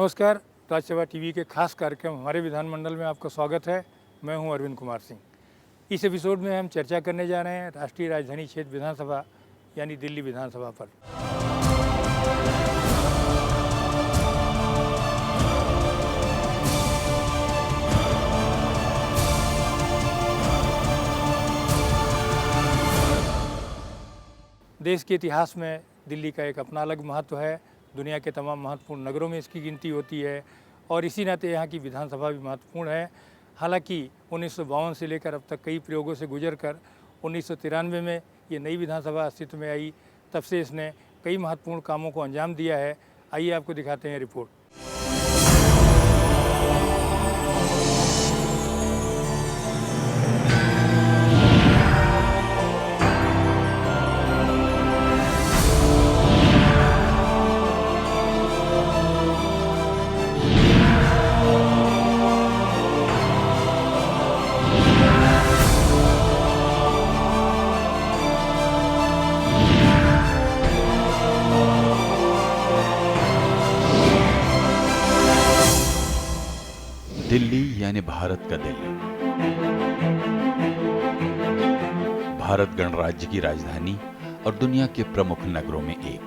नमस्कार, राज्यसभा टीवी के खास कार्यक्रम हमारे विधानमंडल में आपका स्वागत है। मैं हूं अरविंद कुमार सिंह। इस एपिसोड में हम चर्चा करने जा रहे हैं राष्ट्रीय राजधानी क्षेत्र विधानसभा यानी दिल्ली विधानसभा पर। देश के इतिहास में दिल्ली का एक अपना अलग महत्व है। दुनिया के तमाम महत्वपूर्ण नगरों में इसकी गिनती होती है और इसी नाते यहाँ की विधानसभा भी महत्वपूर्ण है। हालांकि 1952 से लेकर अब तक कई प्रयोगों से गुजरकर 1993 में ये नई विधानसभा अस्तित्व में आई। तब से इसने कई महत्वपूर्ण कामों को अंजाम दिया है। आइए आपको दिखाते हैं रिपोर्ट। दिल्ली यानी भारत का दिल, भारत गणराज्य की राजधानी और दुनिया के प्रमुख नगरों में एक।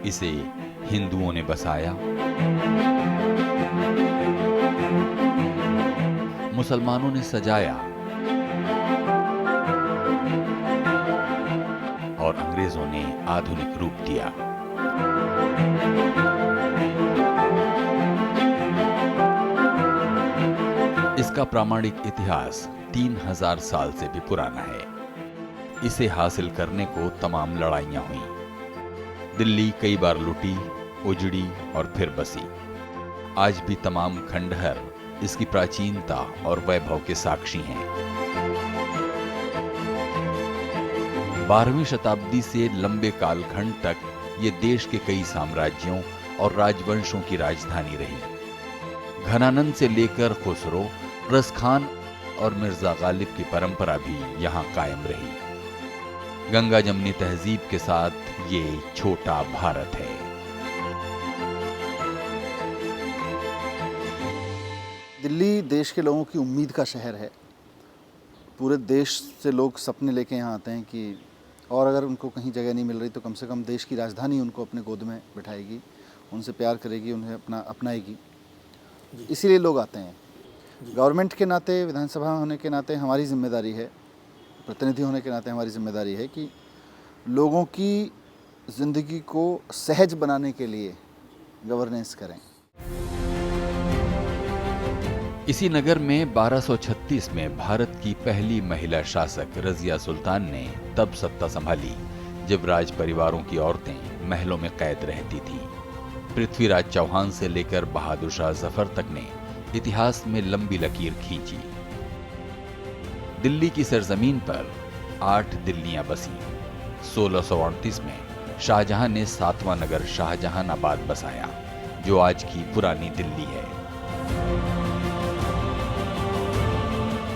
इसे हिंदुओं ने बसाया, मुसलमानों ने सजाया और अंग्रेजों ने आधुनिक रूप दिया। इसका प्रामाणिक इतिहास 3000 साल से भी पुराना है। इसे हासिल करने को तमाम लड़ाइयां हुई। दिल्ली कई बार लुटी, उजड़ी और फिर बसी। आज भी तमाम खंडहर इसकी प्राचीनता और वैभव के साक्षी हैं। 12वीं शताब्दी से लंबे कालखंड तक ये देश के कई साम्राज्यों और राजवंशों की राजधानी रही। घनानंद से लेकर खुसरो, रस खान और मिर्जा गालिब की परंपरा भी यहाँ कायम रही। गंगा जमनी तहजीब के साथ ये छोटा भारत है। दिल्ली देश के लोगों की उम्मीद का शहर है। पूरे देश से लोग सपने लेके यहाँ आते हैं कि और अगर उनको कहीं जगह नहीं मिल रही तो कम से कम देश की राजधानी उनको अपने गोद में बिठाएगी, उनसे प्यार करेगी, उन्हें अपनाएगी। इसीलिए लोग आते हैं। गवर्नमेंट के नाते, विधानसभा होने के नाते हमारी जिम्मेदारी है, प्रतिनिधि होने के नाते हमारी जिम्मेदारी है कि लोगों की ज़िंदगी को सहज बनाने के लिए गवर्नेंस करें। इसी नगर में 1236 में भारत की पहली महिला शासक रजिया सुल्तान ने तब सत्ता संभाली जब राज परिवारों की औरतें महलों में कैद रहती थीं। पृथ्वीराज चौहान से लेकर बहादुर शाह जफर तक ने इतिहास में लंबी लकीर खींची। दिल्ली की सरजमीन पर 8 दिल्लियां बसी। 1638 में शाहजहां ने 7वां नगर शाहजहानाबाद बसाया, जो आज की पुरानी दिल्ली है।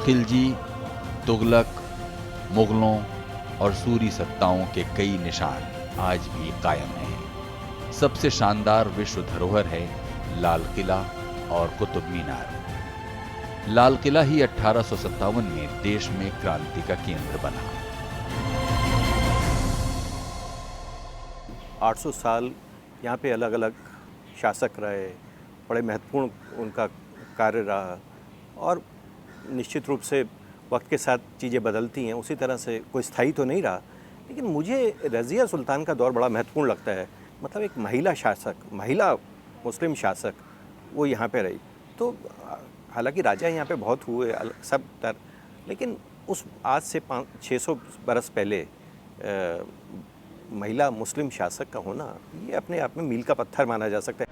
खिलजी, तुगलक, मुगलों और सूरी सत्ताओं के कई निशान आज भी कायम हैं। सबसे शानदार विश्व धरोहर है लाल किला और कुतुब मीनार। लाल किला ही 1857 में देश में क्रांति का केंद्र बना। 800 साल यहाँ पे अलग अलग शासक रहे, बड़े महत्वपूर्ण उनका कार्य रहा और निश्चित रूप से वक्त के साथ चीज़ें बदलती हैं, उसी तरह से कोई स्थायी तो नहीं रहा। लेकिन मुझे रज़िया सुल्तान का दौर बड़ा महत्वपूर्ण लगता है। मतलब एक महिला शासक, महिला मुस्लिम शासक वो यहाँ पे रही। तो हालांकि राजा यहाँ पे बहुत हुए सब तर, लेकिन उस आज से 600 बरस पहले महिला मुस्लिम शासक का होना ये अपने आप में मील का पत्थर माना जा सकता है।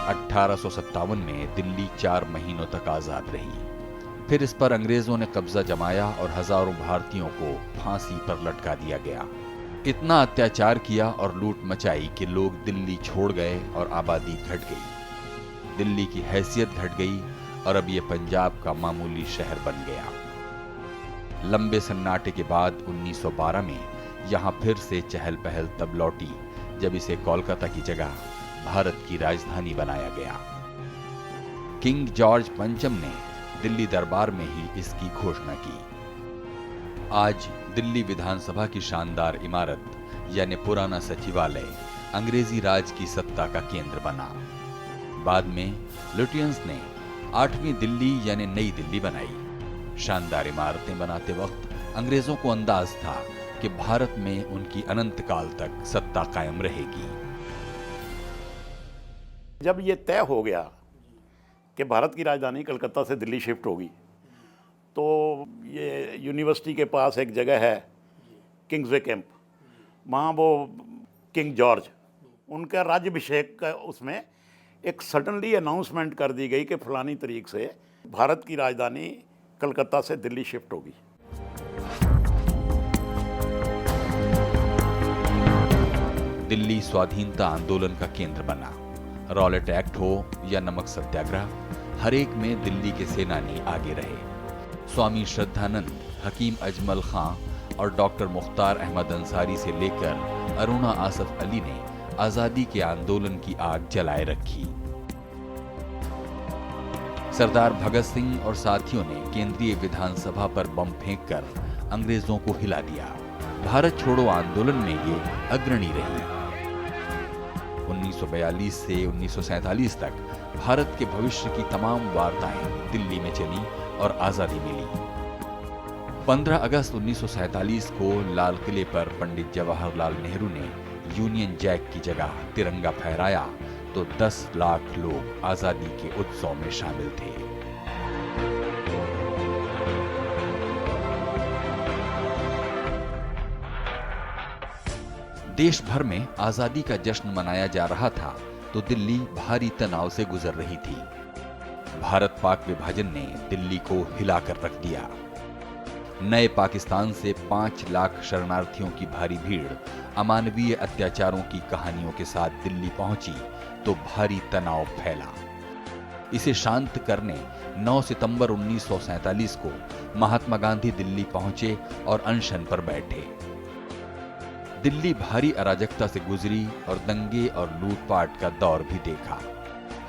1857 में दिल्ली 4 महीनों तक आजाद रही। फिर इस पर अंग्रेजों ने कब्जा जमाया और हजारों भारतीयों को फांसी पर लटका दिया गया। इतना अत्याचार किया और लूट मचाई कि लोग दिल्ली छोड़ गए और आबादी घट गई। दिल्ली की हैसियत घट गई और अब ये पंजाब का मामूली शहर बन गया। लंबे सन्नाटे के बाद 1912 में यहाँ फिर से चहल पहल तब लौटी जब इसे कोलकाता की जगह भारत की राजधानी बनाया गया। किंग जॉर्ज पंचम ने दिल्ली दरबार में ही इसकी घोषणा की। आज दिल्ली विधानसभा की शानदार इमारत यानी पुराना सचिवालय अंग्रेजी राज की सत्ता का केंद्र बना। बाद में लुटियंस ने 8वीं दिल्ली यानी नई दिल्ली बनाई। शानदार इमारतें बनाते वक्त अंग्रेजों को अंदाज था कि भारत में उनकी अनंत काल तक सत्ता कायम रहेगी। जब ये तय हो गया कि भारत की राजधानी कलकत्ता से दिल्ली शिफ्ट होगी, तो ये यूनिवर्सिटी के पास एक जगह है किंग्सवे कैंप, वहाँ वो किंग जॉर्ज उनका राज्याभिषेक का उसमें एक सडनली अनाउंसमेंट कर दी गई कि फलानी तारीख से भारत की राजधानी कलकत्ता से दिल्ली शिफ्ट होगी। दिल्ली स्वाधीनता आंदोलन का केंद्र बना। रॉलेट एक्ट हो या नमक सत्याग्रह, हर एक में दिल्ली के सेनानी आगे रहे। स्वामी श्रद्धानंद, हकीम अजमल खां और डॉक्टर मुख्तार अहमद अंसारी से लेकर अरुणा आसफ अली ने आजादी के आंदोलन की आग जलाए रखी। सरदार भगत सिंह और साथियों ने केंद्रीय विधानसभा पर बम फेंककर अंग्रेजों को हिला दिया। भारत छोड़ो आंदोलन में ये अग्रणी रही। 1942 से 1947 तक भारत के भविष्य की तमाम वार्ताएं दिल्ली में चली और आजादी मिली। 15 अगस्त 1947 को लाल किले पर पंडित जवाहरलाल नेहरू ने यूनियन जैक की जगह तिरंगा फहराया तो 10 लाख लोग आजादी के उत्सव में शामिल थे। देश भर में आजादी का जश्न मनाया जा रहा था तो दिल्ली भारी तनाव से गुजर रही थी। भारत पाक विभाजन ने दिल्ली को हिलाकर रख दिया। नए पाकिस्तान से 5 लाख शरणार्थियों की भारी भीड़ अमानवीय अत्याचारों की कहानियों के साथ दिल्ली पहुंची तो भारी तनाव फैला। इसे शांत करने 9 सितंबर 1947 को महात्मा गांधी दिल्ली पहुंचे और अनशन पर बैठे। दिल्ली भारी अराजकता से गुजरी और दंगे और लूटपाट का दौर भी देखा।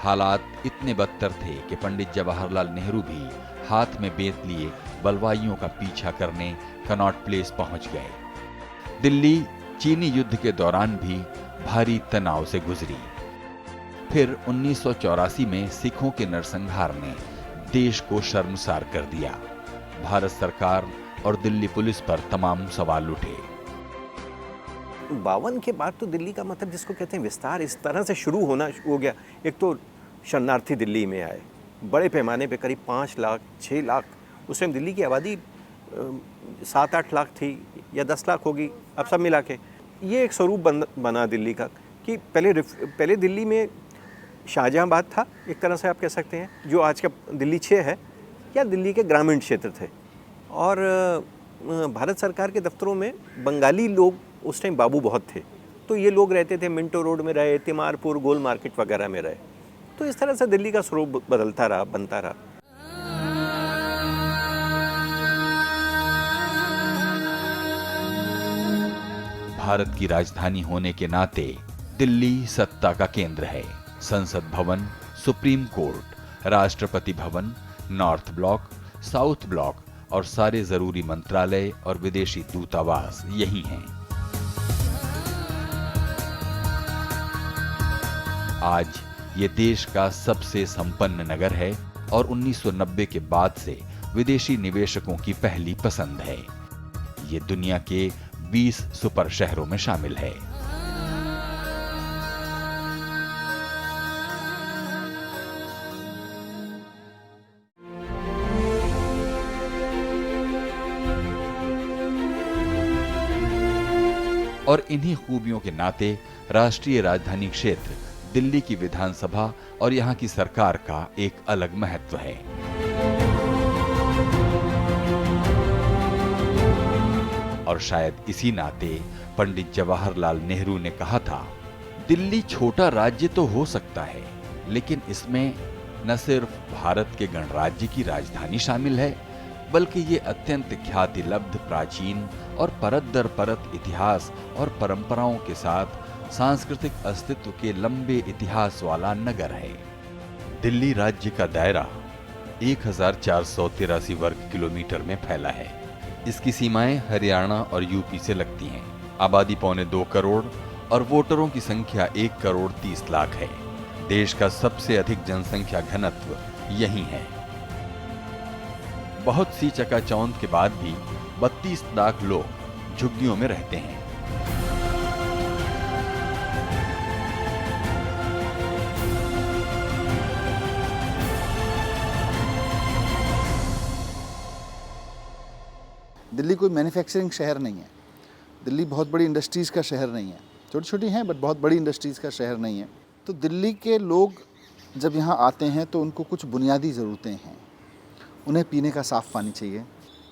हालात इतने बदतर थे कि पंडित जवाहरलाल नेहरू भी हाथ में बेत लिए बलवाइयों का पीछा करने कनॉट प्लेस पहुंच गए। दिल्ली चीनी युद्ध के दौरान भी भारी तनाव से गुजरी। फिर 1984 में सिखों के नरसंहार ने देश को शर्मसार कर दिया। भारत सरकार और दिल्ली पुलिस पर तमाम सवाल उठे। 52 के बाद तो दिल्ली का मतलब जिसको कहते हैं विस्तार इस तरह से शुरू होना हो गया। एक तो शरणार्थी दिल्ली में आए बड़े पैमाने पे, करीब 5 लाख 6 लाख। उस टाइम दिल्ली की आबादी 7-8 लाख थी या 10 लाख होगी, अब सब मिला के ये एक स्वरूप बना दिल्ली का कि पहले दिल्ली में शाहजहांबाद था, एक तरह से आप कह सकते हैं, जो आज का दिल्ली 6 है, या दिल्ली के ग्रामीण क्षेत्र थे। और भारत सरकार के दफ्तरों में बंगाली लोग उस टाइम बाबू बहुत थे, तो ये लोग रहते थे। मिंटो रोड में रहे, तिमारपुर, गोल मार्केट वगैरह में रहे। तो इस तरह से दिल्ली का स्वरूप बदलता रहा, बनता रहा। भारत की राजधानी होने के नाते दिल्ली सत्ता का केंद्र है। संसद भवन, supreme court, Rashtrapati Bhavan, north block, south block और सारे जरूरी मंत्रालय और विदेशी दूतावास यही हैं। आज ये देश का सबसे संपन्न नगर है और 1990 के बाद से विदेशी निवेशकों की पहली पसंद है। ये दुनिया के 20 सुपर शहरों में शामिल है। और इन्हीं खूबियों के नाते राष्ट्रीय राजधानी क्षेत्र दिल्ली की विधानसभा और यहाँ की सरकार का एक अलग महत्व है। और शायद इसी नाते पंडित जवाहरलाल नेहरू ने कहा था, दिल्ली छोटा राज्य तो हो सकता है, लेकिन इसमें न सिर्फ भारत के गणराज्य की राजधानी शामिल है, बल्कि ये अत्यंत ख्यातिलब्ध प्राचीन और परत दर परत इतिहास और परंपराओं के साथ सांस्कृतिक अस्तित्व के लंबे इतिहास वाला नगर है। दिल्ली राज्य का दायरा 1483 वर्ग किलोमीटर में फैला है। इसकी सीमाएं हरियाणा और यूपी से लगती हैं। आबादी 2.25 करोड़ और वोटरों की संख्या 1 करोड़ 30 लाख है। देश का सबसे अधिक जनसंख्या घनत्व यही है। बहुत सी चकाचौंध के बाद भी 32 लाख लोग झुग्गियों में रहते हैं। दिल्ली कोई मैन्युफैक्चरिंग शहर नहीं है। दिल्ली बहुत बड़ी इंडस्ट्रीज़ का शहर नहीं है। छोटी छोटी हैं बट बहुत बड़ी इंडस्ट्रीज़ का शहर नहीं है। तो दिल्ली के लोग जब यहाँ आते हैं तो उनको कुछ बुनियादी ज़रूरतें हैं। उन्हें पीने का साफ़ पानी चाहिए,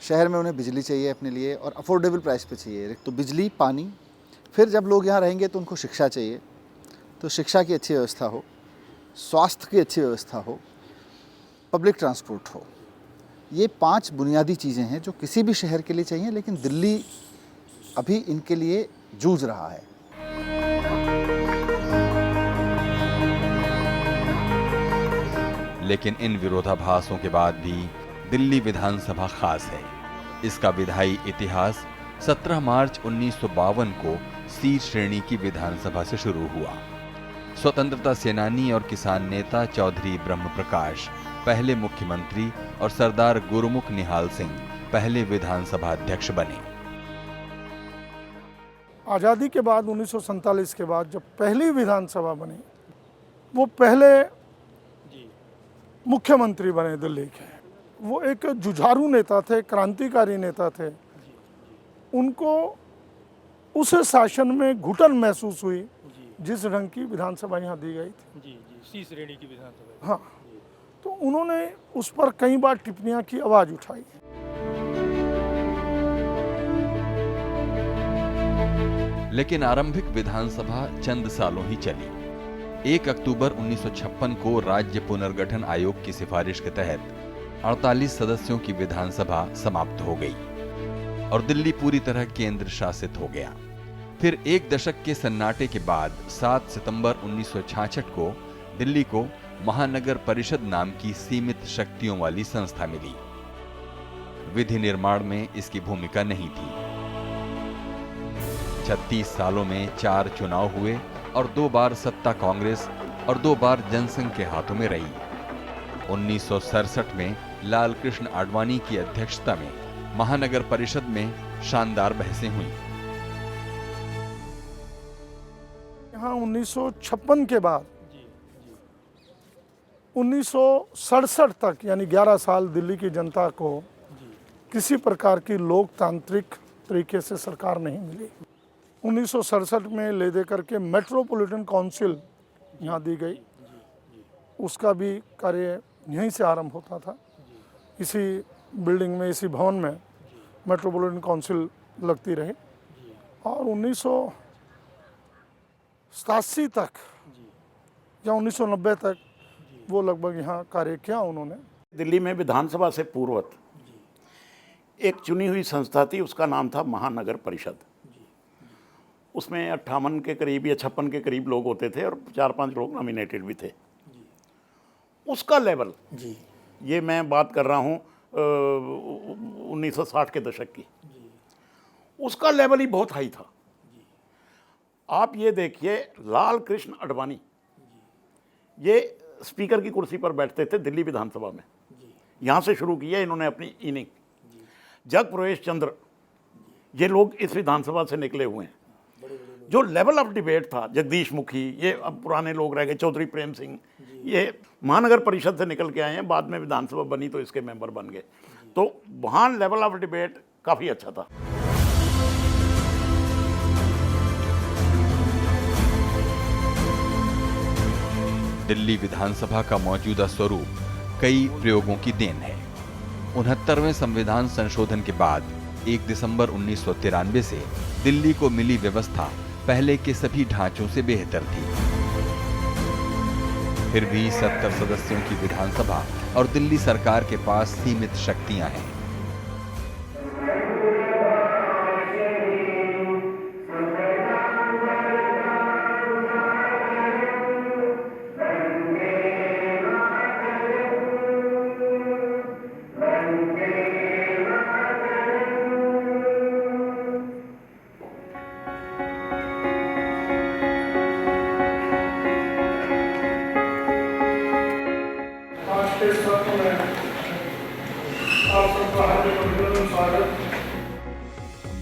शहर में उन्हें बिजली चाहिए अपने लिए और अफोर्डेबल प्राइस पे चाहिए। तो बिजली, पानी, फिर जब लोग यहाँ रहेंगे तो उनको शिक्षा चाहिए, तो शिक्षा की अच्छी व्यवस्था हो, स्वास्थ्य की अच्छी व्यवस्था हो, पब्लिक ट्रांसपोर्ट हो। ये 5 बुनियादी चीज़ें हैं जो किसी भी शहर के लिए चाहिए, लेकिन दिल्ली अभी इनके लिए जूझ रहा है। लेकिन इन विरोधाभासों के बाद भी दिल्ली विधानसभा खास है। इसका विधायी इतिहास 17 मार्च 1952 को सी श्रेणी की विधानसभा से शुरू हुआ। स्वतंत्रता सेनानी और किसान नेता चौधरी ब्रह्म प्रकाश पहले मुख्यमंत्री और सरदार गुरुमुख निहाल सिंह पहले विधानसभा अध्यक्ष बने। आज़ादी के बाद 1947 के बाद जब पहली विधानसभा बनी, वो पहले मुख्यमंत्री बने दिल्ली के। वो एक जुझारू नेता थे, क्रांतिकारी नेता थे। उनको उस शासन में घुटन महसूस हुई जिस ढंग की विधानसभा यहाँ दी गई थी। जी सी श्रेणी की विधानसभा। हाँ, तो उन्होंने उस पर कई बार टिप्पणियां की, आवाज़ उठाई। लेकिन आरंभिक विधानसभा चंद सालों ही चली। 1 अक्टूबर 1956 को राज्य पुनर्गठन आयोग की सिफारिश के तहत 48 सदस्यों की विधानसभा समाप्त हो गई और दिल्ली पूरी तरह केंद्र शासित हो गया। फिर 1 दशक के सन्नाटे के बाद 7 सितंबर 1966 को दिल्ली को महानगर परिषद नाम की सीमित शक्तियों वाली संस्था मिली। विधि निर्माण में इसकी भूमिका नहीं थी। 36 सालों में 4 चुनाव हुए और 2 बार सत्ता कांग्रेस और 2 बार जनसंघ के हाथों में रही। 1967 में लाल कृष्ण आडवाणी की अध्यक्षता में महानगर परिषद में शानदार बहसें हुई। यहाँ 1956 के बाद 1967 तक यानी 11 साल दिल्ली की जनता को किसी प्रकार की लोकतांत्रिक तरीके से सरकार नहीं मिली। 1967 में ले दे करके मेट्रोपॉलिटन काउंसिल यहाँ दी गई। उसका भी कार्य यहीं से आरंभ होता था। इसी बिल्डिंग में, इसी भवन में मेट्रोपॉलिटन काउंसिल लगती रही और 1987 तक या 1990 तक वो लगभग यहाँ कार्य किया उन्होंने। दिल्ली में विधानसभा से पूर्वत एक चुनी हुई संस्था थी, उसका नाम था महानगर परिषद। उसमें 58 के करीब या 56 के करीब लोग होते थे और 4-5 लोग नॉमिनेटेड भी थे। उसका लेवल, ये मैं बात कर रहा हूँ 1960 के दशक की, उसका लेवल ही बहुत हाई था। आप ये देखिए, लाल कृष्ण आडवाणी ये स्पीकर की कुर्सी पर बैठते थे दिल्ली विधानसभा में। यहाँ से शुरू किया इन्होंने अपनी इनिंग। जग प्रवेश चंद्र, ये लोग इस विधानसभा से निकले हुए हैं। जो लेवल ऑफ डिबेट था, जगदीश मुखी, ये अब पुराने लोग रह गए, चौधरी प्रेम सिंह, ये महानगर परिषद से निकल के आए हैं। बाद में विधानसभा बनी तो इसके मेंबर बन गए। तो वहाँ लेवल ऑफ डिबेट काफ़ी अच्छा था। दिल्ली विधानसभा का मौजूदा स्वरूप कई प्रयोगों की देन है। 69वें संविधान संशोधन के बाद 1 दिसंबर 1993 से दिल्ली को मिली व्यवस्था पहले के सभी ढांचों से बेहतर थी। फिर भी 70 सदस्यों की विधानसभा और दिल्ली सरकार के पास सीमित शक्तियां हैं।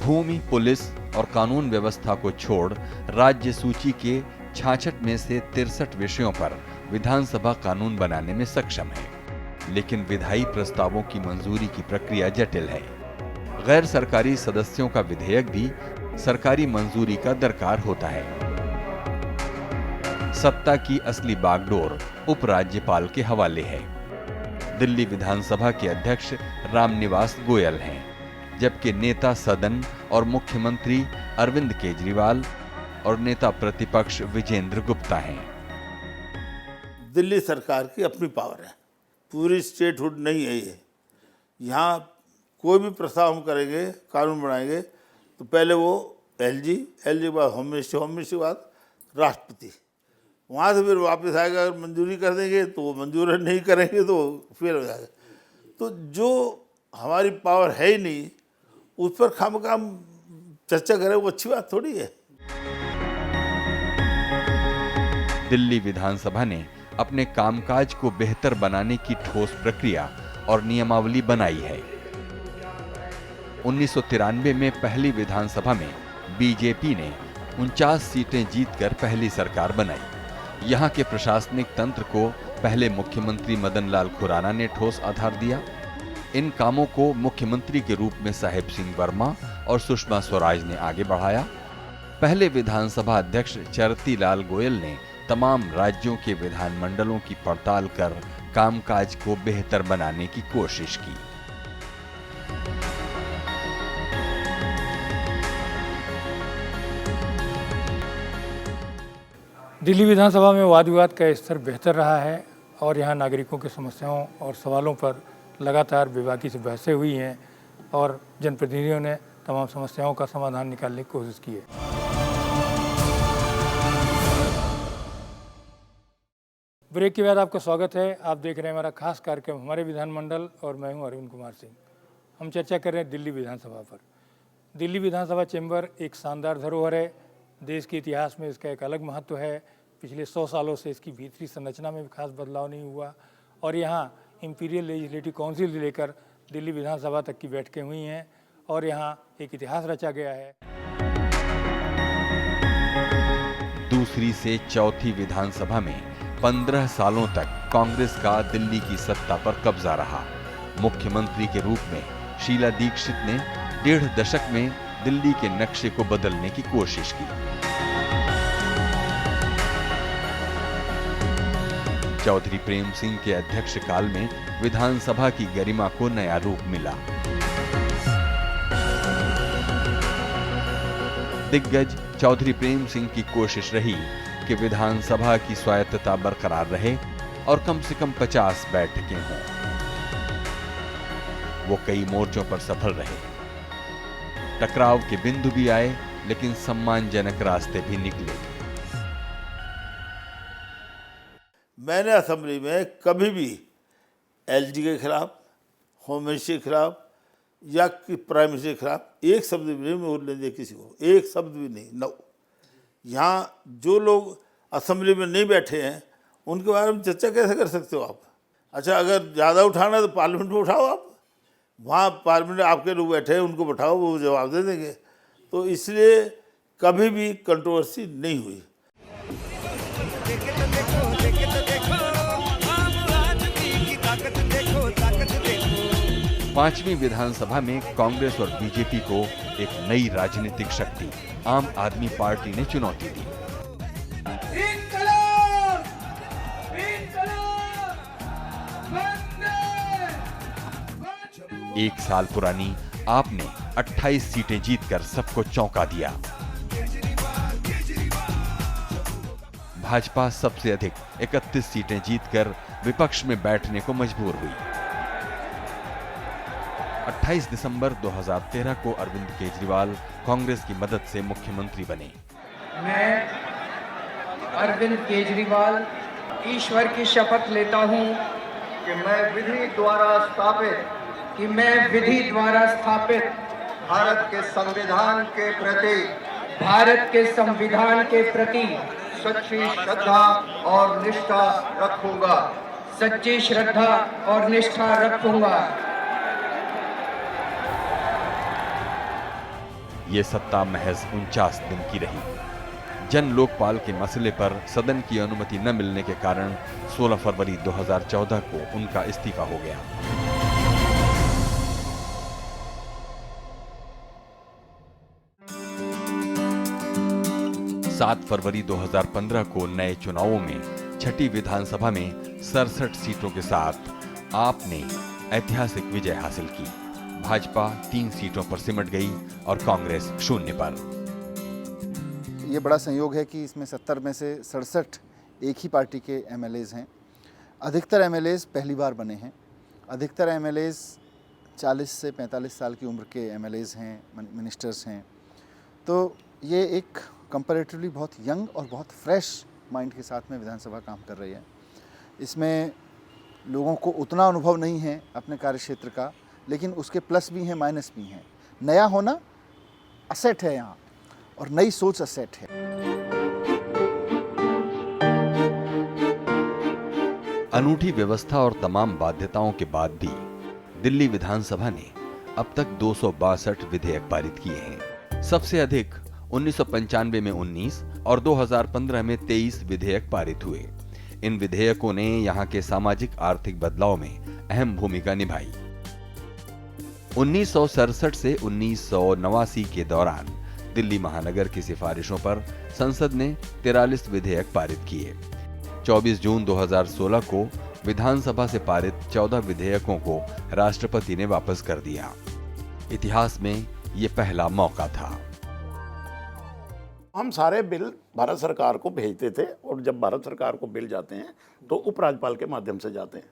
भूमि, पुलिस और कानून व्यवस्था को छोड़ राज्य सूची के 66 में से 63 विषयों पर विधानसभा कानून बनाने में सक्षम है, लेकिन विधायी प्रस्तावों की मंजूरी की प्रक्रिया जटिल है। गैर सरकारी सदस्यों का विधेयक भी सरकारी मंजूरी का दरकार होता है। सत्ता की असली बागडोर उपराज्यपाल के हवाले है। दिल्ली विधानसभा के अध्यक्ष रामनिवास गोयल हैं, जबकि नेता सदन और मुख्यमंत्री अरविंद केजरीवाल और नेता प्रतिपक्ष विजेंद्र गुप्ता हैं। दिल्ली सरकार की अपनी पावर है, पूरी स्टेटहुड नहीं है ये। यहाँ कोई भी प्रस्ताव हम करेंगे, कानून बनाएंगे, तो पहले वो एलजी के बाद होम मिनिस्ट्री के बाद राष्ट्रपति, वहाँ से फिर वापस आएगा। अगर मंजूरी कर देंगे तो वो मंजूर, नहीं करेंगे तो फिर हो जाएगा। तो जो हमारी पावर है ही नहीं, उस पर खामखाम चर्चा करें, वो अच्छी बात थोड़ी है। दिल्ली विधानसभा ने अपने कामकाज को बेहतर बनाने की ठोस प्रक्रिया और नियमावली बनाई है। 1993 में पहली विधानसभा में बीजेपी ने 49 सीटें जीतकर पहली सरकार बनाई। यहां के प्रशासनिक तंत्र को पहले मुख्यमंत्री मदन लाल खुराना ने ठोस आधार दिया। इन कामों को मुख्यमंत्री के रूप में साहेब सिंह वर्मा और सुषमा स्वराज ने आगे बढ़ाया। पहले विधानसभा अध्यक्ष चरती लाल गोयल ने तमाम राज्यों के विधानमंडलों की पड़ताल कर कामकाज को बेहतर बनाने की कोशिश की। दिल्ली विधानसभा में वाद विवाद का स्तर बेहतर रहा है और यहाँ नागरिकों की समस्याओं और सवालों पर लगातार बेबाकी से बहसें हुई हैं और जनप्रतिनिधियों ने तमाम समस्याओं का समाधान निकालने की कोशिश की है। ब्रेक के बाद आपका स्वागत है। आप देख रहे हैं हमारा खास कार्यक्रम हमारे विधानमंडल और मैं हूं अरविंद कुमार सिंह। हम चर्चा कर रहे हैं दिल्ली विधानसभा पर। दिल्ली विधानसभा चैम्बर एक शानदार धरोहर है। देश के इतिहास में इसका एक अलग महत्व है। पिछले 100 सालों से इसकी भीतरी संरचना में भी खास बदलाव नहीं हुआ और यहाँ इंपीरियल लेजिस्लेटिव काउंसिल से लेकर दिल्ली विधानसभा तक की बैठकें हुई हैं और यहाँ एक इतिहास रचा गया है। दूसरी से चौथी विधानसभा में 15 सालों तक कांग्रेस का दिल्ली की सत्ता पर कब्जा रहा। मुख्यमंत्री के रूप में शीला दीक्षित ने 1.5 दशक में दिल्ली के नक्शे को बदलने की कोशिश की। चौधरी प्रेम सिंह के अध्यक्ष काल में विधानसभा की गरिमा को नया रूप मिला। दिग्गज चौधरी प्रेम सिंह की कोशिश रही कि विधानसभा की स्वायत्तता बरकरार रहे और कम से कम 50 बैठकें हों। वो कई मोर्चों पर सफल रहे। टकराव के बिंदु भी आए, लेकिन सम्मानजनक रास्ते भी निकले। मैंने असेंबली में कभी भी एलजी के खिलाफ, होम मिनिस्ट्री के खिलाफ या प्राइम मिनिस्टर के खिलाफ एक शब्द भी नहीं बोलने दिया किसी को, एक शब्द भी नहीं। नो, यहाँ जो लोग असेंबली में नहीं बैठे हैं उनके बारे में चर्चा कैसे कर सकते हो आप? अच्छा, अगर ज़्यादा उठाना है तो पार्लियामेंट में उठाओ आप। वहाँ पार्लियामेंट में आपके लोग बैठे हैं, उनको बैठाओ, वो जवाब दे देंगे। तो इसलिए कभी भी कंट्रोवर्सी नहीं हुई। पांचवी विधानसभा में कांग्रेस और बीजेपी को एक नई राजनीतिक शक्ति आम आदमी पार्टी ने चुनौती दी। एक साल पुरानी आपने 28 सीटें जीतकर सबको चौंका दिया। भाजपा सबसे अधिक 31 सीटें जीतकर विपक्ष में बैठने को मजबूर हुई। 28 दिसंबर 2013 को अरविंद केजरीवाल कांग्रेस की मदद से मुख्यमंत्री बने। मैं अरविंद केजरीवाल ईश्वर की शपथ लेता हूं कि मैं विधि द्वारा स्थापित भारत के संविधान के प्रति सच्ची श्रद्धा और निष्ठा रखूंगा। ये सत्ता महज 49 दिन की रही। जन लोकपाल के मसले पर सदन की अनुमति न मिलने के कारण 16 फरवरी 2014 को उनका इस्तीफा हो गया। सात फरवरी 2015 को नए चुनावों में छठी विधानसभा में 67 सीटों के साथ आपने ऐतिहासिक विजय हासिल की। भाजपा 3 सीटों पर सिमट गई और कांग्रेस 0 पर। ये बड़ा संयोग है कि इसमें 70 में से 67 एक ही पार्टी के एमएलएज हैं। अधिकतर एमएलएज पहली बार बने हैं। अधिकतर एमएलएज 40 से 45 साल की उम्र के एमएलएज हैं, मिनिस्टर्स हैं। तो ये एक कंपैरेटिवली बहुत यंग और बहुत फ्रेश माइंड के साथ में विधानसभा काम कर रही है। इसमें लोगों को उतना अनुभव नहीं है अपने कार्यक्षेत्र का, लेकिन उसके प्लस भी हैं, माइनस भी हैं। नया होना असेट है यहाँ, और नई सोच असेट है। अनूठी व्यवस्था और तमाम बाध्यताओं के बाद भी दिल्ली विधानसभा ने अब तक 262 विधेयक पारित किए हैं। सबसे अधिक 1995 में 19 और 2015 में 23 विधेयक पारित हुए। इन विधेयकों ने यहाँ के सामाजिक आर्थिक बदलाव में अहम भूमिका निभाई। 1967 से 1989 के दौरान दिल्ली महानगर की सिफारिशों पर संसद ने 43 विधेयक पारित किए। 24 जून 2016 को विधानसभा से पारित 14 विधेयकों को राष्ट्रपति ने वापस कर दिया। इतिहास में ये पहला मौका था। हम सारे बिल भारत सरकार को भेजते थे, और जब भारत सरकार को बिल जाते हैं तो उपराज्यपाल के माध्यम से जाते हैं।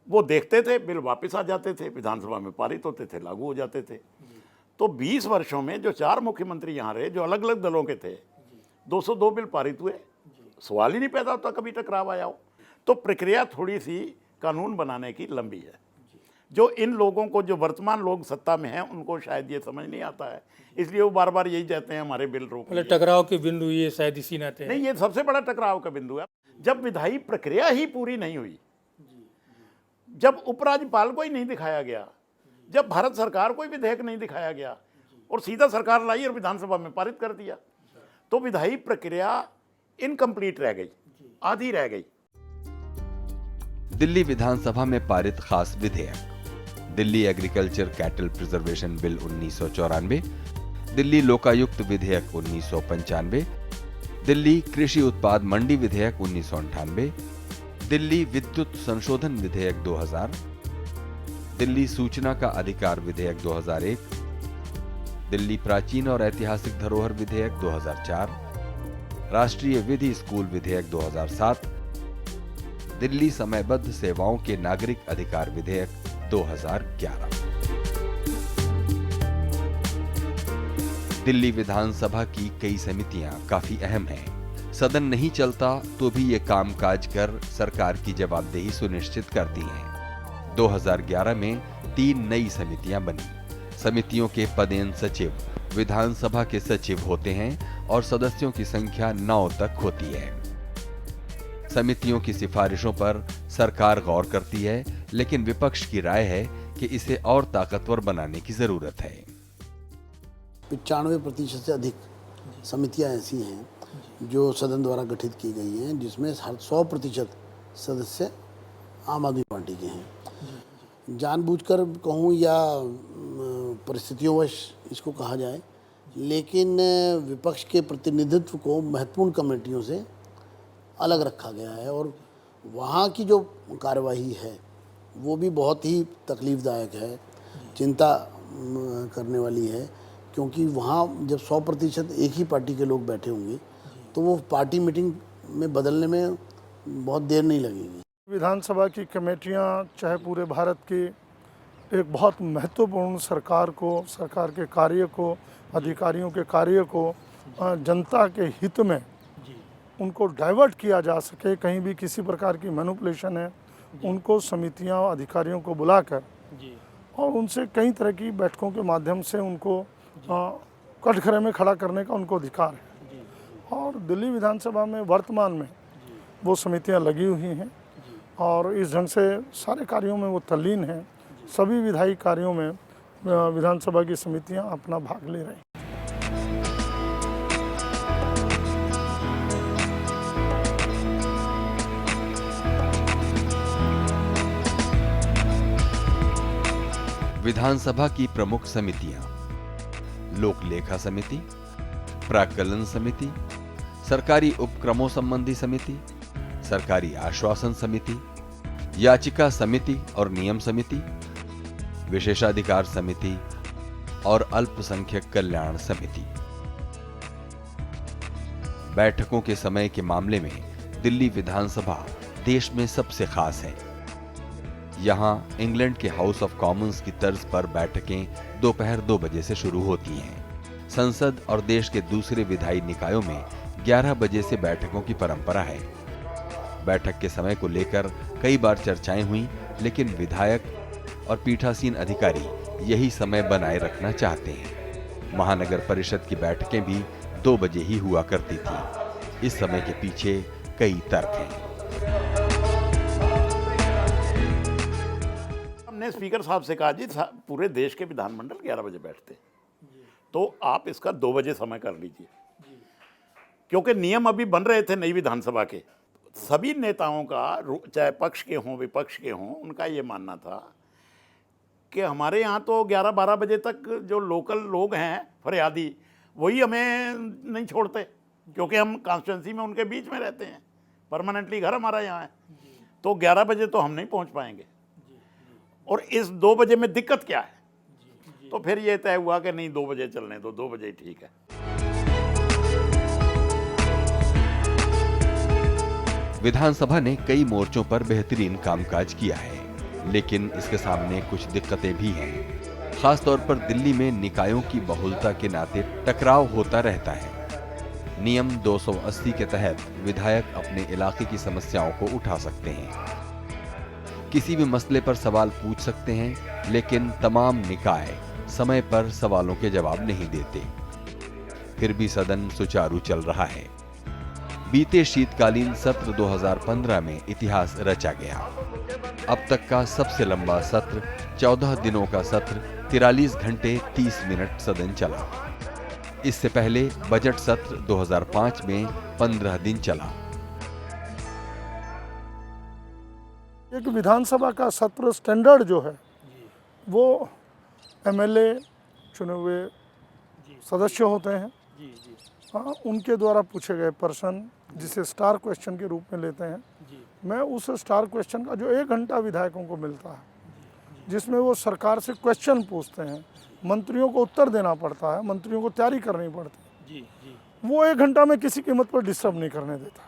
वो देखते थे, बिल वापस आ जाते थे, विधानसभा में पारित होते थे, लागू हो जाते थे। तो 20 वर्षों में जो 4 मुख्यमंत्री यहाँ रहे, जो अलग अलग दलों के थे, 202 बिल पारित हुए। सवाल ही नहीं पैदा होता कभी टकराव आया हो। तो प्रक्रिया थोड़ी सी कानून बनाने की लंबी है, जो इन लोगों को, जो वर्तमान लोग सत्ता में हैं, उनको शायद ये समझ नहीं आता है। इसलिए वो बार बार यही कहते हैं हमारे बिल रोक। मतलब टकराव के बिंदु ये शायद इसी नाते नहीं, ये सबसे बड़ा टकराव का बिंदु है जब विधायी प्रक्रिया ही पूरी नहीं हुई, जब उपराज्यपाल को ही नहीं दिखाया गया, जब भारत सरकार को ही विधेयक नहीं दिखाया गया और सीधा सरकार लाई और विधानसभा में पारित कर दिया, तो विधायी प्रक्रिया इनकम्प्लीट रह गई, आधी रह गई। दिल्ली विधानसभा में पारित खास विधेयक: Delhi agriculture cattle preservation bill 1994, Delhi Lokayukta विधेयक 1995, दिल्ली कृषि उत्पाद मंडी विधेयक 1998, दिल्ली विद्युत संशोधन विधेयक 2000, दिल्ली सूचना का अधिकार विधेयक 2001, दिल्ली प्राचीन और ऐतिहासिक धरोहर विधेयक 2004, राष्ट्रीय विधि स्कूल विधेयक 2007, दिल्ली समयबद्ध सेवाओं के नागरिक अधिकार विधेयक 2011। दिल्ली विधानसभा की कई समितियां काफी अहम हैं। सदन नहीं चलता तो भी ये कामकाज कर सरकार की जवाबदेही सुनिश्चित करती हैं। 2011 में 3 नई समितियां बनी। समितियों के पदेन सचिव विधानसभा के सचिव होते हैं और सदस्यों की संख्या 9 तक होती है। समितियों की सिफारिशों पर सरकार गौर करती है, लेकिन विपक्ष की राय है कि इसे और ताकतवर बनाने की जरूरत है। 95% से अधिक समितियां ऐसी हैं जो सदन द्वारा गठित की गई हैं, जिसमें 100% सदस्य आम आदमी पार्टी के हैं। जानबूझकर कहूँ या परिस्थितियोंवश इसको कहा जाए, लेकिन विपक्ष के प्रतिनिधित्व को महत्वपूर्ण कमेटियों से अलग रखा गया है, और वहाँ की जो कार्यवाही है वो भी बहुत ही तकलीफ़दायक है, चिंता करने वाली है, क्योंकि वहाँ जब 100% एक ही पार्टी के लोग बैठे होंगे तो वो पार्टी मीटिंग में बदलने में बहुत देर नहीं लगेगी। विधानसभा की कमेटियाँ चाहे पूरे भारत की एक बहुत महत्वपूर्ण सरकार को, सरकार के कार्य को, अधिकारियों के कार्य को जनता के हित में उनको डाइवर्ट किया जा सके, कहीं भी किसी प्रकार की मैनिपुलेशन है, उनको समितियां अधिकारियों को बुलाकर और उनसे कई तरह की बैठकों के माध्यम से उनको कटघरे में खड़ा करने का उनको अधिकार है। और दिल्ली विधानसभा में वर्तमान में वो समितियां लगी हुई हैं और इस ढंग से सारे कार्यों में वो तल्लीन हैं। सभी विधायी कार्यों में विधानसभा की समितियां अपना भाग ले रही हैं। विधानसभा की प्रमुख समितियां: लोक लेखा समिति, प्राक्कलन समिति, सरकारी उपक्रमों संबंधी समिति, सरकारी आश्वासन समिति, याचिका समिति और नियम समिति, विशेषाधिकार समिति और अल्पसंख्यक कल्याण समिति। बैठकों के समय के मामले में दिल्ली विधानसभा देश में सबसे खास है। यहां इंग्लैंड के हाउस ऑफ कॉमन्स की तर्ज पर बैठकें दोपहर 2 बजे से शुरू होती हैं। संसद और देश के दूसरे विधायी निकायों में 11 बजे से बैठकों की परंपरा है। बैठक के समय को लेकर कई बार चर्चाएं हुई, लेकिन विधायक और पीठासीन अधिकारी यही समय बनाए रखना चाहते हैं। महानगर परिषद की बैठकें भी 2 बजे ही हुआ करती थी। इस समय के पीछे कई तर्क हैं। हमने स्पीकर साहब से कहा जी पूरे देश के विधानमंडल 11 बजे बैठते, तो आप इसका 2 बजे समय कर लीजिए, क्योंकि नियम अभी बन रहे थे नई विधानसभा के। सभी नेताओं का, चाहे पक्ष के हों विपक्ष के हों, उनका ये मानना था कि हमारे यहाँ तो 11-12 बजे तक जो लोकल लोग हैं फरियादी, वही हमें नहीं छोड़ते, क्योंकि हम कॉन्स्टिट्यूंसी में उनके बीच में रहते हैं, परमानेंटली घर हमारा यहाँ है, तो 11 बजे तो हम नहीं पहुँच पाएंगे। और इस 2 बजे में दिक्कत क्या है? तो फिर ये तय हुआ कि नहीं 2 बजे चलने दो, 2 बजे ठीक है। विधानसभा ने कई मोर्चों पर बेहतरीन कामकाज किया है, लेकिन इसके सामने कुछ दिक्कतें भी हैं। खासतौर पर दिल्ली में निकायों की बहुलता के नाते टकराव होता रहता है। नियम 280 के तहत विधायक अपने इलाके की समस्याओं को उठा सकते हैं, किसी भी मसले पर सवाल पूछ सकते हैं, लेकिन तमाम निकाय समय पर सवालों के जवाब नहीं देते। फिर भी सदन सुचारू चल रहा है। बीते शीतकालीन सत्र 2015 में इतिहास रचा गया। अब तक का सबसे लंबा सत्र, 14 दिनों का सत्र, 43 घंटे 30 मिनट सदन चला। इससे पहले बजट सत्र 2005 में 15 दिन चला। एक विधानसभा का सत्र स्टैंडर्ड जो है वो एमएलए चुने हुए सदस्य होते हैं। हाँ, उनके द्वारा पूछे गए प्रश्न जिसे स्टार क्वेश्चन के रूप में लेते हैं। मैं उस स्टार क्वेश्चन का जो 1 घंटा विधायकों को मिलता है, जिसमें वो सरकार से क्वेश्चन पूछते हैं, मंत्रियों को उत्तर देना पड़ता है, मंत्रियों को तैयारी करनी पड़ती है, वो 1 घंटा में किसी कीमत पर डिस्टर्ब नहीं करने देता।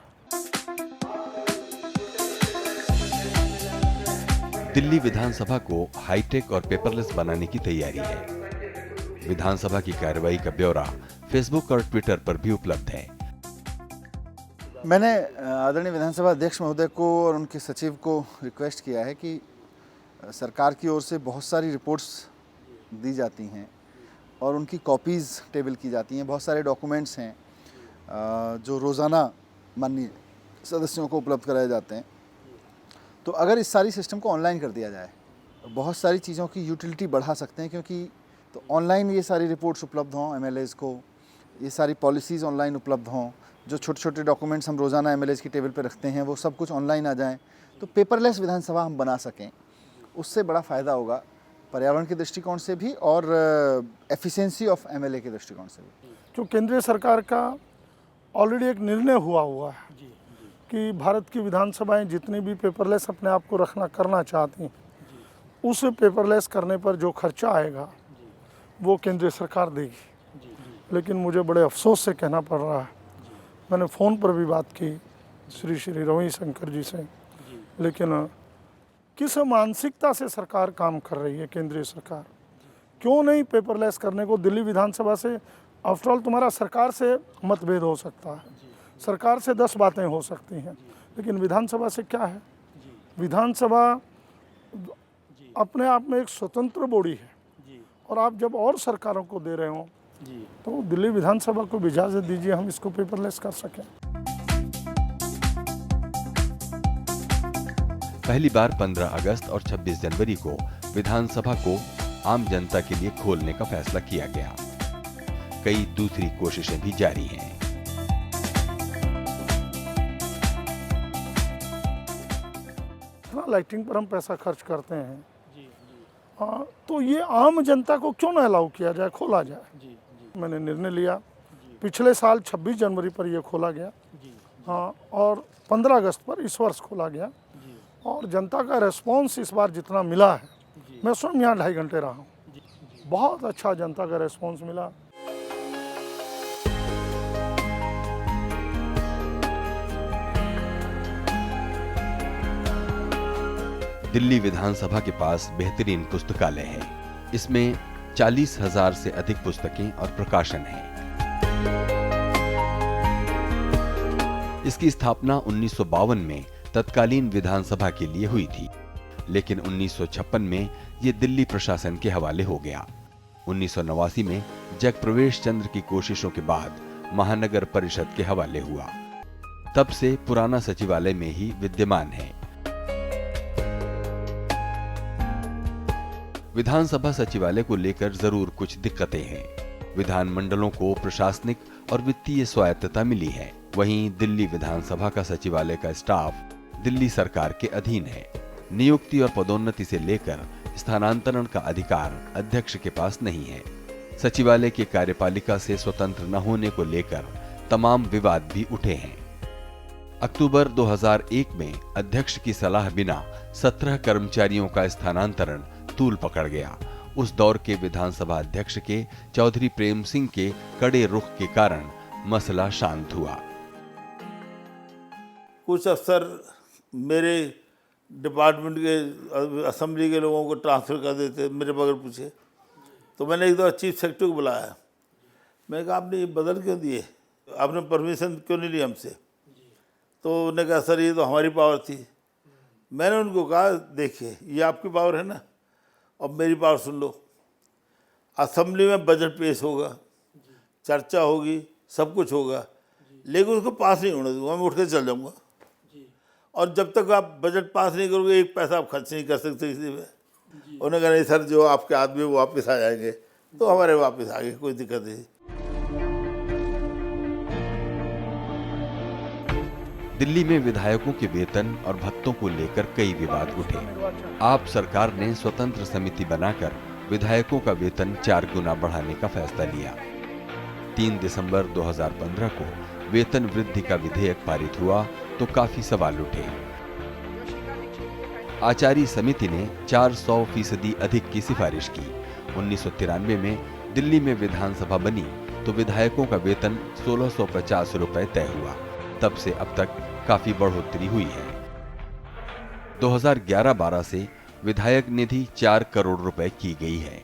दिल्ली विधानसभा को हाईटेक और पेपरलेस बनाने की तैयारी है। विधानसभा की कार्रवाई का ब्यौरा फेसबुक और ट्विटर पर भी उपलब्ध है। मैंने आदरणीय विधानसभा अध्यक्ष महोदय को और उनके सचिव को रिक्वेस्ट किया है कि सरकार की ओर से बहुत सारी रिपोर्ट्स दी जाती हैं और उनकी कॉपीज़ टेबल की जाती हैं। बहुत सारे डॉक्यूमेंट्स हैं जो रोज़ाना माननीय सदस्यों को उपलब्ध कराए जाते हैं। तो अगर इस सारी सिस्टम को ऑनलाइन कर दिया जाए, बहुत सारी चीज़ों की यूटिलिटी बढ़ा सकते हैं, क्योंकि तो ऑनलाइन ये सारी रिपोर्ट्स उपलब्ध हों एमएलएज को, ये सारी पॉलिसीज़ ऑनलाइन उपलब्ध हों, जो छोटे छोटे डॉक्यूमेंट्स हम रोज़ाना एमएलएज की टेबल पे रखते हैं वो सब कुछ ऑनलाइन आ जाएं, तो पेपरलेस विधानसभा हम बना सकें। उससे बड़ा फ़ायदा होगा पर्यावरण के दृष्टिकोण से भी और एफिशिएंसी ऑफ एमएलए के दृष्टिकोण से भी। जो केंद्रीय सरकार का ऑलरेडी एक निर्णय हुआ है कि भारत की विधानसभाएं जितनी भी पेपरलेस अपने आप को करना चाहती हैं, उस पेपरलेस करने पर जो खर्चा आएगा वो केंद्रीय सरकार देगी। लेकिन मुझे बड़े अफसोस से कहना पड़ रहा है, मैंने फ़ोन पर भी बात की श्री रविशंकर जी से, लेकिन किस मानसिकता से सरकार काम कर रही है, केंद्रीय सरकार क्यों नहीं पेपरलेस करने को दिल्ली विधानसभा से? आफ्टर ऑल तुम्हारा सरकार से मतभेद हो सकता है, सरकार से 10 बातें हो सकती हैं, लेकिन विधानसभा से क्या है? विधानसभा अपने आप में एक स्वतंत्र बॉडी है और आप जब और सरकारों को दे रहे हो तो दिल्ली विधानसभा को भी इजाज़त दीजिए हम इसको पेपरलेस कर सकें। पहली बार 15 अगस्त और 26 जनवरी को विधानसभा को आम जनता के लिए खोलने का फैसला किया गया। कई दूसरी कोशिशें भी जारी हैं। लाइटिंग पर हम पैसा खर्च करते हैं, तो ये आम जनता को क्यों ना अलाउ किया जाए, खोला जाए। मैंने निर्णय लिया, पिछले साल 26 जनवरी पर यह खोला गया, हाँ, और 15 अगस्त पर इस वर्ष खोला गया। और जनता का रेस्पॉन्स इस बार जितना मिला है, मैं स्वयं यहाँ 2.5 घंटे रहा हूँ, बहुत अच्छा जनता का रेस्पॉन्स मिला। दिल्ली विधानसभा के पास बेहतरीन पुस्तकालय है। इसमें 40,000 से अधिक पुस्तकें और प्रकाशन हैं। इसकी स्थापना 1952 में तत्कालीन विधानसभा के लिए हुई थी, लेकिन 1956 में ये दिल्ली प्रशासन के हवाले हो गया। 1989 में जगप्रवेश चंद्र की कोशिशों के बाद महानगर परिषद के हवाले हुआ। तब से पुराना सचिवालय में ही विद्यमान है। विधानसभा सचिवालय को लेकर जरूर कुछ दिक्कतें हैं। विधानमंडलों को प्रशासनिक और वित्तीय स्वायत्तता मिली है। वहीं दिल्ली विधानसभा का सचिवालय का स्टाफ दिल्ली सरकार के अधीन है। नियुक्ति और पदोन्नति से लेकर स्थानांतरण का अधिकार अध्यक्ष के पास नहीं है। सचिवालय की कार्यपालिका से स्वतंत्र न होने को लेकर तमाम विवाद भी उठे हैं। अक्टूबर 2001 में अध्यक्ष की सलाह बिना 17 कर्मचारियों का स्थानांतरण तूल पकड़ गया। उस दौर के विधानसभा अध्यक्ष के चौधरी प्रेम सिंह के कड़े रुख के कारण मसला शांत हुआ। कुछ अफसर मेरे डिपार्टमेंट के असेंबली के लोगों को ट्रांसफ़र कर देते, मेरे बगैर पूछे। तो मैंने एक दो चीफ सेक्रेटरी को बुलाया, मैंने कहा आपने ये बदल क्यों दिए, आपने परमिशन क्यों नहीं ली हमसे। तो उन्होंने कहा सर ये तो हमारी पावर थी। मैंने उनको कहा देखिए ये आपकी पावर है ना, अब मेरी पावर सुन लो। असेंबली में बजट पेश होगा, चर्चा होगी, सब कुछ होगा, लेकिन उसको पास नहीं होने दूंगा, मैं उठ के चल जाऊँगा। और जब तक आप बजट पास नहीं करोगे एक पैसा आप खर्च नहीं कर सकते किसी पे। उन्होंने कहा नहीं सर जो आपके आदमी वो वापस आ जाएंगे, तो हमारे वापस आ गए, कोई दिक्कत नहीं। दिल्ली में विधायकों के वेतन और भत्तों को लेकर कई विवाद उठे। आप सरकार ने स्वतंत्र समिति बनाकर विधायकों का वेतन 4 गुना बढ़ाने का फैसला लिया। 3 दिसंबर 2015 को वेतन वृद्धि का विधेयक पारित हुआ तो काफी सवाल उठे। आचार्य समिति ने 400% अधिक की सिफारिश की। 1993 में दिल्ली में विधानसभा बनी तो विधायकों का वेतन 1650 रुपए तय हुआ। तब से अब तक काफी बढ़ोतरी हुई है। 2011-12 से विधायक निधि 4 करोड़ रुपए की गई है।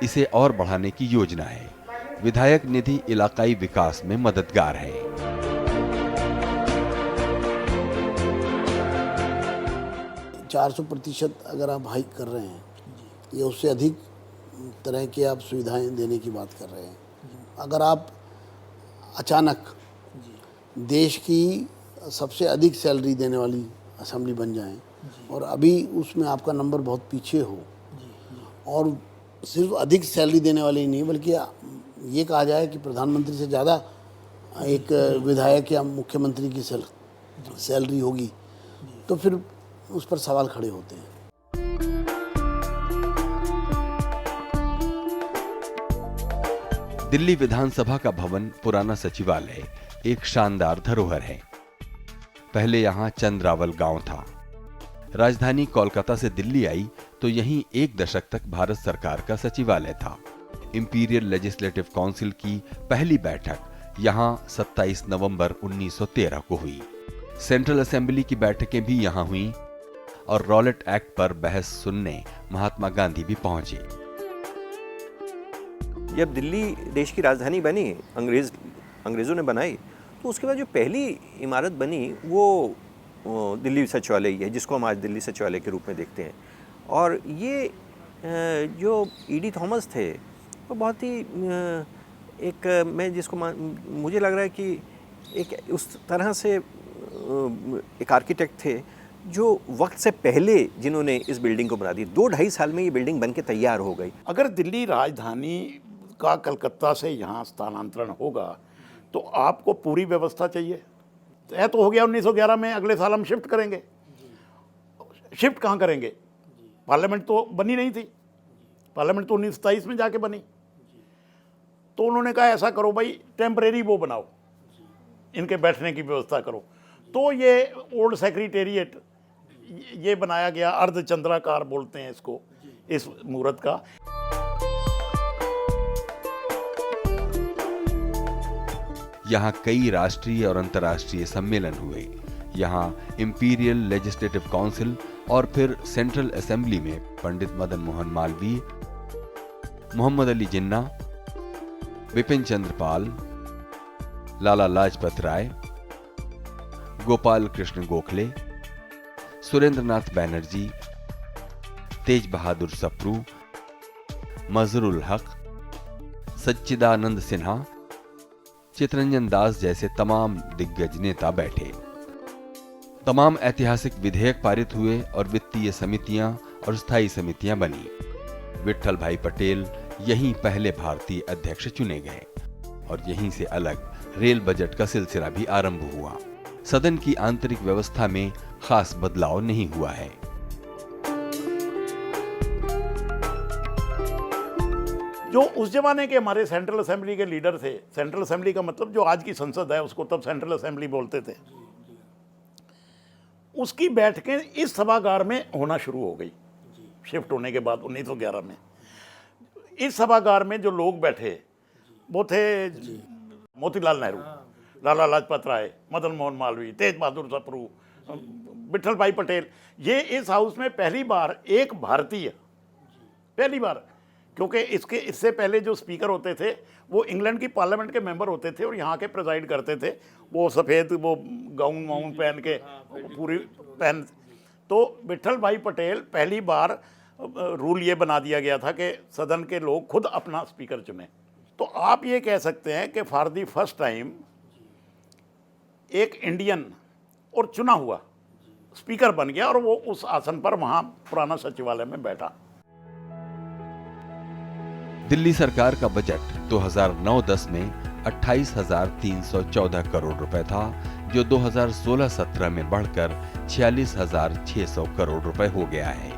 इसे और बढ़ाने की योजना है। विधायक निधि इलाकाई विकास में मददगार है। %400 अगर आप हाइक कर रहे हैं या उससे अधिक तरह की आप सुविधाएं देने की बात कर रहे हैं, अगर आप अचानक देश की सबसे अधिक सैलरी देने वाली असेंबली बन जाएं और अभी उसमें आपका नंबर बहुत पीछे हो और सिर्फ अधिक सैलरी देने वाली ही नहीं बल्कि ये कहा जाए कि प्रधानमंत्री से ज़्यादा एक विधायक या मुख्यमंत्री की सैलरी होगी, तो फिर उस पर सवाल खड़े होते हैं। दिल्ली विधानसभा का भवन पुराना सचिवालय एक शानदार धरोहर है। पहले यहाँ चंद्रावल गांव था। राजधानी कोलकाता से दिल्ली आई तो यहीं 1 दशक तक भारत सरकार का सचिवालय था। इंपीरियल लेजिस्लेटिव काउंसिल की पहली बैठक यहाँ 27 नवंबर 1913 को हुई। सेंट्रल असेंबली की बैठकें भी यहाँ हुई और रॉलेट एक्ट पर बहस सुनने महात्मा गांधी भी पहुंचे। जब दिल्ली देश की राजधानी बनी, अंग्रेज़ों ने बनाई, तो उसके बाद जो पहली इमारत बनी वो दिल्ली सचिवालय है, जिसको हम आज दिल्ली सचिवालय के रूप में देखते हैं। और ये जो ईडी थॉमस थे वो बहुत ही मुझे लग रहा है कि एक उस तरह से एक आर्किटेक्ट थे जो वक्त से पहले जिन्होंने इस बिल्डिंग को बना दी, 2-2.5 साल में ये बिल्डिंग बन के तैयार हो गई। अगर दिल्ली राजधानी का कलकत्ता से यहाँ स्थानांतरण होगा तो आपको पूरी व्यवस्था चाहिए। तय तो हो गया 1911 में, अगले साल हम शिफ्ट करेंगे। शिफ्ट कहाँ करेंगे? पार्लियामेंट तो बनी नहीं थी, पार्लियामेंट तो 1927 में जाके बनी। तो उन्होंने कहा ऐसा करो भाई, टेम्परेरी वो बनाओ, इनके बैठने की व्यवस्था करो। तो ये ओल्ड सेक्रेटेरिएट ये बनाया गया, अर्धचंद्राकार बोलते हैं इसको, इस मूर्त का। यहाँ कई राष्ट्रीय और अंतर्राष्ट्रीय सम्मेलन हुए। यहाँ इंपीरियल लेजिस्लेटिव काउंसिल और फिर सेंट्रल असेंबली में पंडित मदन मोहन मालवीय, मोहम्मद अली जिन्ना, विपिन चंद्र पाल, लाला लाजपत राय, गोपाल कृष्ण गोखले, सुरेंद्रनाथ बैनर्जी, तेज बहादुर सप्रू, मजहरुल हक, सच्चिदानंद सिन्हा, चितरंजन दास जैसे तमाम दिग्गज नेता बैठे। तमाम ऐतिहासिक विधेयक पारित हुए और वित्तीय समितियां और स्थायी समितियां बनी। विट्ठल भाई पटेल यहीं पहले भारतीय अध्यक्ष चुने गए और यहीं से अलग रेल बजट का सिलसिला भी आरंभ हुआ। सदन की आंतरिक व्यवस्था में खास बदलाव नहीं हुआ है। जो उस जमाने के हमारे सेंट्रल असेंबली के लीडर थे, सेंट्रल असेंबली का मतलब जो आज की संसद है उसको तब सेंट्रल असेंबली बोलते थे, उसकी बैठकें इस सभागार में होना शुरू हो गई शिफ्ट होने के बाद 1911 में। इस सभागार में जो लोग बैठे वो थे मोतीलाल नेहरू, लाला लाजपत राय, मदन मोहन मालवीय, तेज बहादुर सप्रू, विट्ठल भाई पटेल। ये इस हाउस में पहली बार एक भारतीय, पहली बार, क्योंकि इससे पहले जो स्पीकर होते थे वो इंग्लैंड की पार्लियामेंट के मेंबर होते थे और यहाँ के प्रेजाइड करते थे, वो सफ़ेद वो गाउन वाउन पहन के पूरी पहन। तो विट्ठल भाई पटेल पहली बार रूल ये बना दिया गया था कि सदन के लोग खुद अपना स्पीकर चुने। तो आप ये कह सकते हैं कि फॉर दी फर्स्ट टाइम एक इंडियन और चुना हुआ स्पीकर बन गया और वो उस आसन पर वहाँ पुराना सचिवालय में बैठा। दिल्ली सरकार का बजट 2009-10 में 28,314 करोड़ रुपए था, जो 2016-17 में बढ़कर 46,600 करोड़ रुपए हो गया है।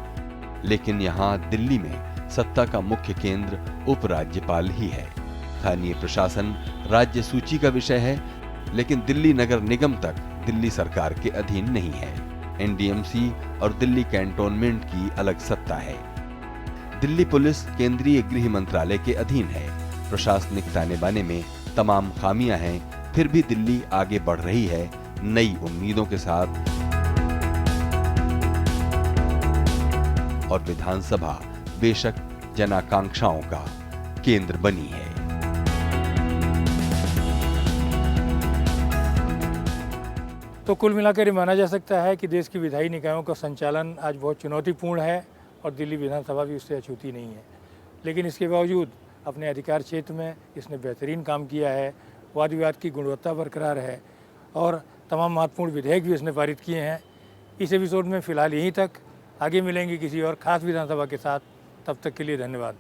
लेकिन यहाँ दिल्ली में सत्ता का मुख्य केंद्र उपराज्यपाल ही है। स्थानीय प्रशासन राज्य सूची का विषय है, लेकिन दिल्ली नगर निगम तक दिल्ली सरकार के अधीन नहीं है। एनडीएमसी और दिल्ली कैंटोनमेंट की अलग सत्ता है। दिल्ली पुलिस केंद्रीय गृह मंत्रालय के अधीन है। प्रशासनिक ताने बाने में तमाम खामियां हैं, फिर भी दिल्ली आगे बढ़ रही है नई उम्मीदों के साथ। और विधानसभा बेशक जनाकांक्षाओं का केंद्र बनी है। तो कुल मिलाकर ये माना जा सकता है कि देश की विधायी निकायों का संचालन आज बहुत चुनौतीपूर्ण है और दिल्ली विधानसभा भी उससे अछूती नहीं है। लेकिन इसके बावजूद अपने अधिकार क्षेत्र में इसने बेहतरीन काम किया है। वाद विवाद की गुणवत्ता बरकरार है और तमाम महत्वपूर्ण विधेयक भी इसने पारित किए हैं। इस एपिसोड में फ़िलहाल यहीं तक। आगे मिलेंगे किसी और खास विधानसभा के साथ। तब तक के लिए धन्यवाद।